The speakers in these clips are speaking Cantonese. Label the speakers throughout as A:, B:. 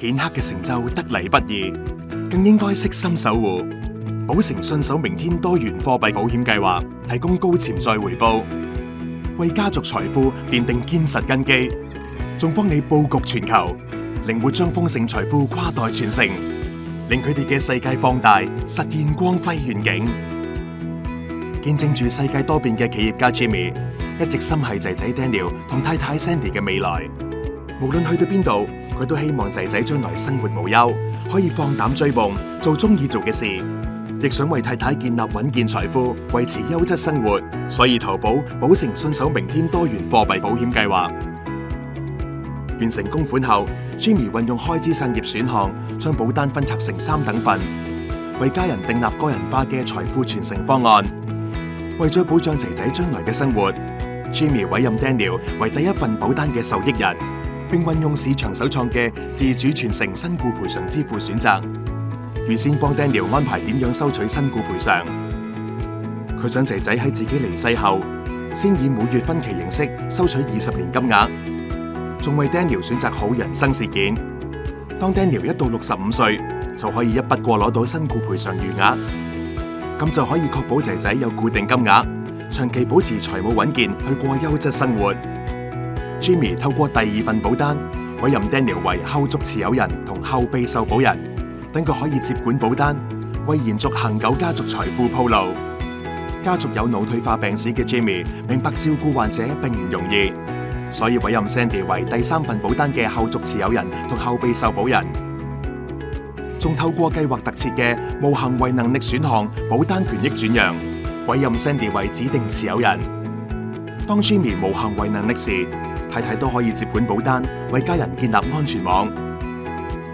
A: 顯赫嘅成就得嚟不易，更應該悉心守護。寶城信守明天多元貨幣保險計劃提供高潛在回報，為家族財富奠定堅實根基，仲幫你佈局全球，靈活將豐盛財富跨代傳承，令佢哋嘅世界放大，實現光輝願景。見證住世界多變嘅企業家 Jimmy， 一直心繫仔仔 Daniel 同太太 Sandy 嘅未來。無論去到邊度，佢都希望仔仔將來生活無憂，可以放膽追夢，做中意做嘅事。亦想為太太建立穩健財富，維持優質生活，所以投保寶城信守明天多元貨幣保險計劃。完成供款後 ，Jimmy 運用開支散業選項，將保單分拆成3等份，為家人訂立個人化嘅財富傳承方案。為咗保障仔仔將來嘅生活 ，Jimmy 委任 Daniel 為第一份保單嘅受益人，並運用市場首創嘅自主傳承身故賠償支付選擇。預先幫 Daniel 安排點樣收取身故賠償。佢想仔仔喺自己離世後，先以每月分期形式收取20年金額，仲為 Daniel 選擇好人生事件。當 Daniel 一到65歲，就可以一筆過攞到身故賠償餘額，咁就可以確保仔仔有固定金額，長期保持財務穩健去過優質生活。Jimmy 透過第2份保單，委任 Daniel 為後續持有人同後備受保人。等佢可以接管保單，為延續恒久家族財富鋪路。家族有腦退化病史嘅 Jimmy 明白照顧患者並唔容易，所以委任 Sandy 為第3份保單嘅後續持有人同後備受保人。仲透過計劃特設嘅無行為能力選項保單權益轉讓，委任 Sandy 為指定持有人。當 Jimmy 無行為能力時，太太都可以接管保單，為家人建立安全網。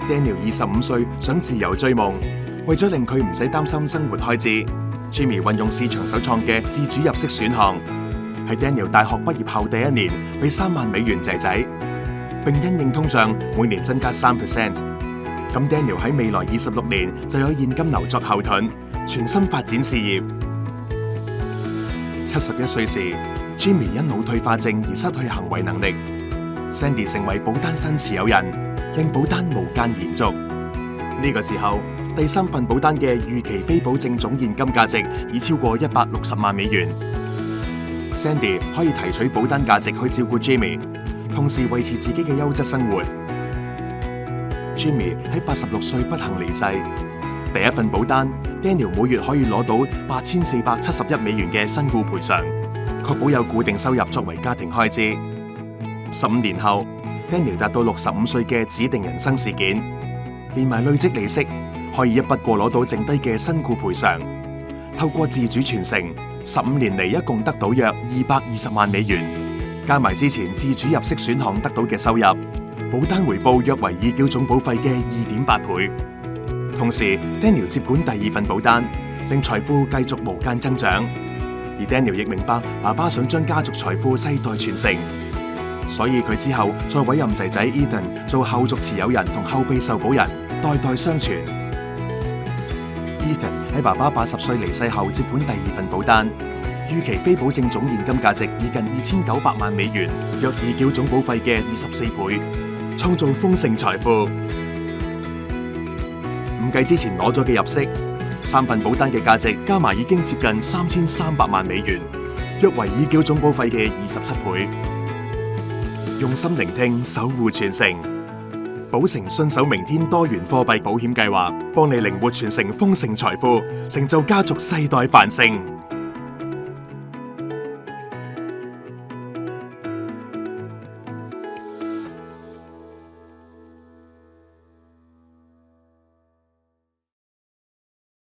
A: Daniel 25歲，想自由追夢，為咗令佢唔使擔心生活開支 ，Jimmy 運用市場首創嘅自主入息選項，喺 Daniel 大學畢業後第1年俾3萬美元仔仔，並因應通脹每年增加3%。咁 Daniel 喺未來26年就有現金流作後盾，全心發展事業。71歲時 ，Jimmy 因腦退化症而失去行為能力 ，Sandy 成為保單新持有人。令保單無間延續。呢個時候，第3份保單嘅預期非保證總現金價值已超過160萬美元。Sandy 可以提取保單價值去照顧 Jimmy， 同時維持自己嘅優質生活。Jimmy 喺86歲不幸離世。第1份保單 ，Daniel 每月可以攞到8471美元嘅身故賠償，確保有固定收入作為家庭開支。15年後，Daniel 達到65歲嘅指定人生事件，連埋累積利息，可以一筆過攞到剩低嘅身故賠償。透過自主傳承，15年嚟一共得到約220萬美元，加埋之前自主入息選項得到嘅收入，保單回報約為已繳總保費嘅2.8倍。同時 ，Daniel 接管第2份保單，令財富繼續無間增長。而 Daniel 亦明白爸爸想將家族財富世代傳承。所以佢之後再委任仔仔 Ethan 做後續持有人同後備受保人，代代相傳。Ethan 喺爸爸80歲離世後接管第2份保單，預期非保證總現金價值已近2900萬美元，約已繳總保費嘅24倍，創造豐盛財富。唔計之前攞咗嘅入息，3份保單嘅價值加埋已經接近3300萬美元，約為已繳總保費嘅27倍。用心聆聽，守護傳承，寶城信守明天多元貨幣保險計劃，幫你靈活傳承豐盛財富，成就家族世代繁盛。